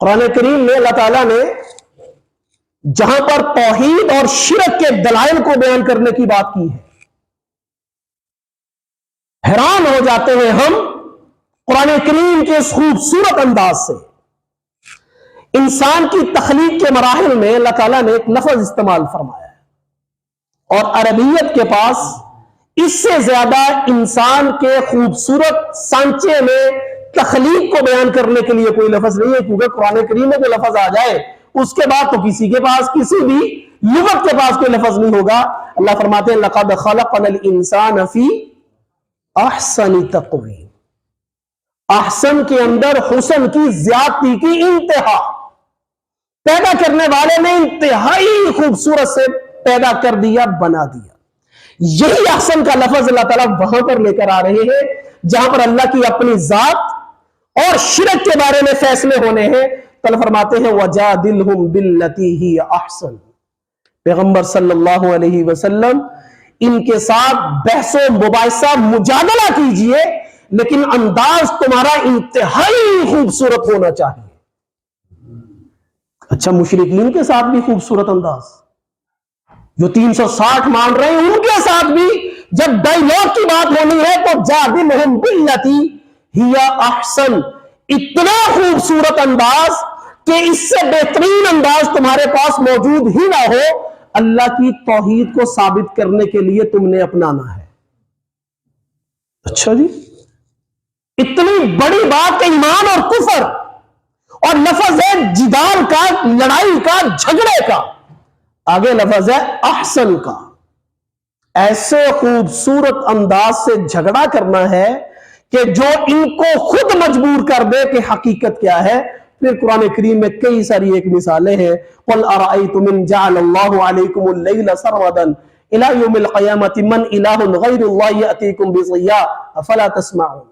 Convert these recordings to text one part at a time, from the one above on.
قرآن کریم میں اللہ تعالیٰ نے جہاں پر توحید اور شرک کے دلائل کو بیان کرنے کی بات کی ہے، حیران ہو جاتے ہیں ہم قرآن کریم کے اس خوبصورت انداز سے۔ انسان کی تخلیق کے مراحل میں اللہ تعالیٰ نے ایک لفظ استعمال فرمایا ہے، اور عربیت کے پاس اس سے زیادہ انسان کے خوبصورت سانچے میں تخلیق کو بیان کرنے کے لیے کوئی لفظ نہیں ہے، کیونکہ قرآن کریم میں کوئی لفظ آ جائے اس کے بعد تو کسی کے پاس، کسی بھی لغت کے پاس کوئی لفظ نہیں ہوگا۔ اللہ فرماتے ہیں لَقَدْ خَلَقْنَا الْإِنسَانَ فِي أَحْسَنِ تَقْوِيمٍ، احسن کے اندر حسن کی زیادتی کی انتہا، پیدا کرنے والے نے انتہائی خوبصورت سے پیدا کر دیا، بنا دیا۔ یہی احسن کا لفظ اللہ تعالیٰ وہاں پر لے کر آ رہے ہیں جہاں پر اللہ کی اپنی ذات اور شرک کے بارے میں فیصلے ہونے ہیں۔ تو اللہ فرماتے ہیں وَجَادِلْهُمْ بِالَّتِي هِيَ أَحْسَنُ، پیغمبر صلی اللہ علیہ وسلم ان کے ساتھ بحث و مباحثہ مجادلہ کیجئے، لیکن انداز تمہارا انتہائی خوبصورت ہونا چاہیے۔ اچھا، مشرکین کے ساتھ بھی خوبصورت انداز، جو 360 مان رہے ہیں ان کے ساتھ بھی جب ڈائیلاگ کی بات ہونی ہے تو جادلہم باللتی ہی احسن، اتنا خوبصورت انداز کہ اس سے بہترین انداز تمہارے پاس موجود ہی نہ ہو، اللہ کی توحید کو ثابت کرنے کے لیے تم نے اپنانا ہے۔ اچھا جی، اتنی بڑی بات کہ ایمان اور کفر، اور لفظ ہے جدال کا، لڑائی کا، جھگڑے کا، آگے لفظ ہے احسن کا۔ ایسے خوبصورت انداز سے جھگڑا کرنا ہے کہ جو ان کو خود مجبور کر دے کہ حقیقت کیا ہے۔ پھر قرآن کریم میں کئی ساری ایک مثالیں ہیں، قُلْ أَرَأَيْتُمْ إِنْ جَعَلَ اللَّهُ عَلَيْكُمُ اللَّيْلَ سَرْمَدًا إِلَى يَوْمِ الْقِيَامَةِ مَنْ إِلَٰهٌ غَيْرُ اللَّهِ يَأْتِيكُمْ بِضِيَاءٍ أَفَلَا تَسْمَعُونَ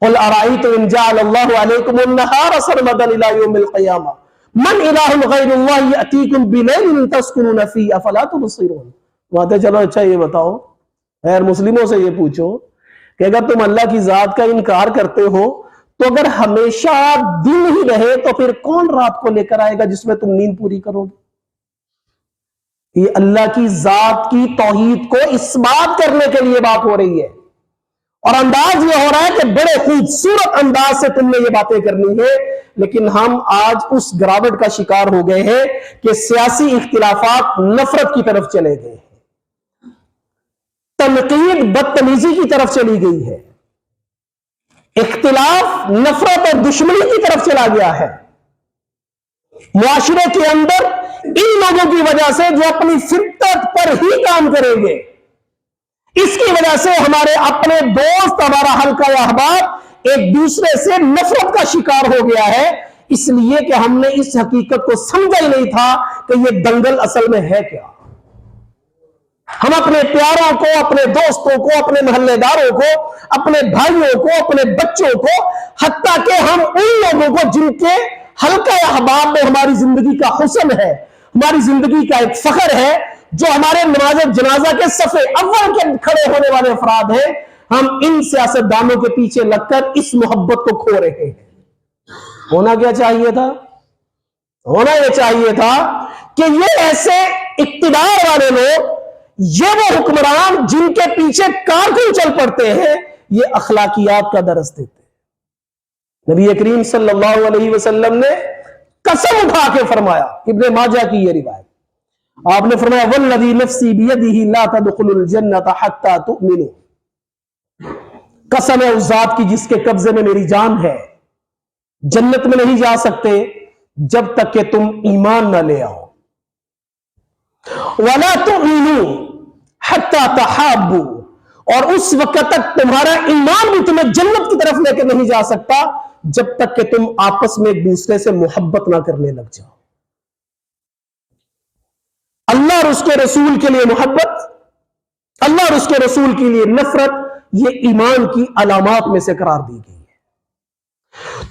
قُلْ أَرَأَيْتُمْ إِنْ جَعَلَ اللَّهُ عَلَيْكُمُ النَّهَارَ سَرْمَدًا إِلَى يَوْمِ الْقِيَامَةِ مَنْ إِلَٰهٌ غَيْرُ اللَّهِ يَأْتِيكُمْ بِلَيْلٍ تَسْكُنُونَ فِيهِ أَفَلَا تُبْصِرُونَ۔ کہتے چلو اچھا یہ بتاؤ، غیر مسلموں سے یہ پوچھو کہ اگر تم اللہ کی ذات کا انکار کرتے ہو تو اگر ہمیشہ دن ہی رہے تو پھر کون رات کو لے کر آئے گا جس میں تم نیند پوری کرو گے؟ یہ اللہ کی ذات کی توحید کو اس بات کرنے کے لیے بات ہو رہی ہے، اور انداز یہ ہو رہا ہے کہ بڑے خوبصورت انداز سے تم نے یہ باتیں کرنی ہے۔ لیکن ہم آج اس گراوٹ کا شکار ہو گئے ہیں کہ سیاسی اختلافات نفرت کی طرف چلے گئے ہیں، تنقید بدتمیزی کی طرف چلی گئی ہے، اختلاف نفرت اور دشمنی کی طرف چلا گیا ہے۔ معاشرے کے اندر ان لوگوں کی وجہ سے جو اپنی فطرت پر ہی کام کریں گے، اس کی وجہ سے ہمارے اپنے دوست، ہمارا حلقہ احباب ایک دوسرے سے نفرت کا شکار ہو گیا ہے، اس لیے کہ ہم نے اس حقیقت کو سمجھا ہی نہیں تھا کہ یہ دنگل اصل میں ہے کیا۔ ہم اپنے پیاروں کو، اپنے دوستوں کو، اپنے محلے داروں کو، اپنے بھائیوں کو، اپنے بچوں کو، حتیٰ کہ ہم ان لوگوں کو جن کے حلقہ احباب میں ہماری زندگی کا حسن ہے، ہماری زندگی کا ایک فخر ہے، جو ہمارے نماز جنازہ کے صف اول کے کھڑے ہونے والے افراد ہیں، ہم ان سیاستدانوں کے پیچھے لگ کر اس محبت کو کھو رہے ہیں۔ ہونا کیا چاہیے تھا؟ ہونا یہ چاہیے تھا کہ یہ ایسے اقتدار والے لوگ، یہ وہ حکمران جن کے پیچھے کارکن چل پڑتے ہیں، یہ اخلاقیات کا درس دیتے ہیں۔ نبی کریم صلی اللہ علیہ وسلم نے قسم اٹھا کے فرمایا، ابن ماجہ کی یہ روایت، آپ نے فرمایا والذی نفسی بیدہ لا تدخلوا الجنۃ حتی تؤمنوا، قسم ہے اس ذات کی جس کے قبضے میں میری جان ہے، جنت میں نہیں جا سکتے جب تک کہ تم ایمان نہ لے آؤ، ولا تؤمنوا حتی تحابوا، اور اس وقت تک تمہارا ایمان بھی تمہیں جنت کی طرف لے کے نہیں جا سکتا جب تک کہ تم آپس میں ایک دوسرے سے محبت نہ کرنے لگ جاؤ۔ اللہ اور اس کے رسول کے لیے محبت، اللہ اور اس کے رسول کے لیے نفرت، یہ ایمان کی علامات میں سے قرار دی گئی ہے۔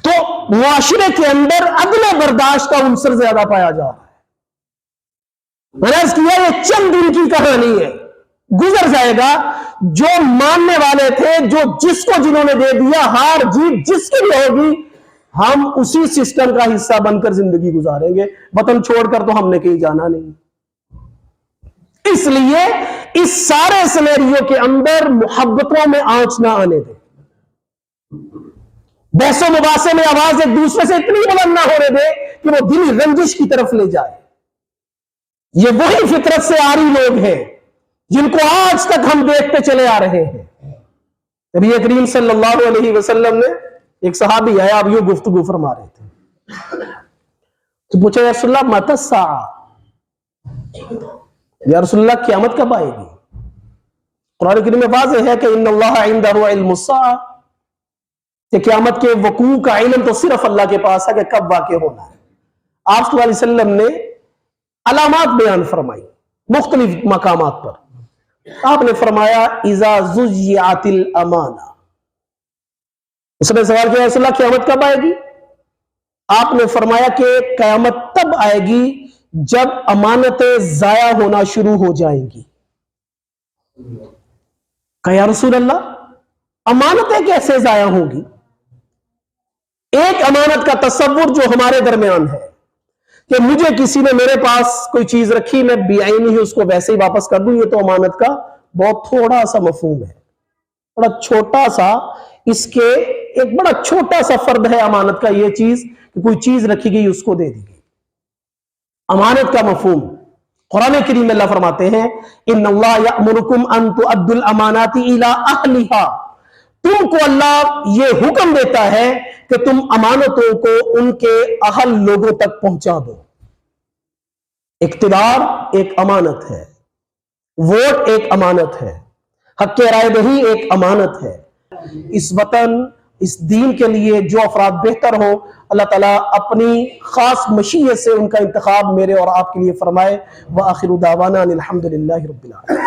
تو معاشرے کے اندر عدل برداشت کا عنصر زیادہ پایا جا رہا ہے۔ میں نے عرض کیا یہ چند دن کی کہانی ہے، گزر جائے گا۔ جو ماننے والے تھے، جو جس کو جنہوں نے دے دیا، ہار جیت جس کی بھی ہوگی، ہم اسی سسٹم کا حصہ بن کر زندگی گزاریں گے، وطن چھوڑ کر تو ہم نے کہیں جانا نہیں۔ اس لیے اس سارے سینیریو کے اندر محبتوں میں آنچ نہ آنے دیں، بحث و مباحثے میں آواز ایک دوسرے سے اتنی بلند نہ ہونے دے کہ وہ دل رنجش کی طرف لے جائے۔ یہ وہی فطرت سے آری لوگ ہیں جن کو آج تک ہم دیکھتے چلے آ رہے ہیں۔ نبی کریم صلی اللہ علیہ وسلم نے، ایک صحابی آیا، اب یوں گفتگو فرما رہے تھے، تو پوچھا یا رسول اللہ متی الساعہ، یا رسول اللہ قیامت کب آئے گی؟ قرآن کریم میں واضح ہے کہ ان اللہ عندہ علم الساعہ، کہ قیامت کے وقوع کا علم تو صرف اللہ کے پاس ہے کہ کب واقع ہونا ہے۔ آپ صلی اللہ علیہ وسلم نے علامات بیان فرمائی مختلف مقامات پر۔ آپ نے فرمایا اذا زجعت الامانہ، اس نے سوال کیا رسول اللہ قیامت کب آئے گی؟ آپ نے فرمایا کہ قیامت تب آئے گی جب امانتیں ضائع ہونا شروع ہو جائیں گی۔ کہ یا رسول اللہ امانتیں کیسے ضائع ہوں گی؟ ایک امانت کا تصور جو ہمارے درمیان ہے کہ مجھے کسی نے میرے پاس کوئی چیز رکھی، میں بعینی ہی اس کو ویسے ہی واپس کر دوں، یہ تو امانت کا بہت تھوڑا سا مفہوم ہے، بڑا چھوٹا سا، اس کے ایک بڑا چھوٹا سا فرد ہے امانت کا یہ چیز کہ کوئی چیز رکھی گئی اس کو دے دی گئی۔ امانت کا مفہوم قرآن کریم میں اللہ فرماتے ہیں ان اللہ یأمرکم ان تؤدوا الامانات الی اہلھا، تم کو اللہ یہ حکم دیتا ہے کہ تم امانتوں کو ان کے اہل لوگوں تک پہنچا دو۔ اقتدار ایک امانت ہے، ووٹ ایک امانت ہے، حق رائے دہی ایک امانت ہے۔ اس وطن، اس دین کے لیے جو افراد بہتر ہوں، اللہ تعالیٰ اپنی خاص مشیت سے ان کا انتخاب میرے اور آپ کے لیے فرمائے۔ وآخر دعوانا الحمد للہ رب العالمین۔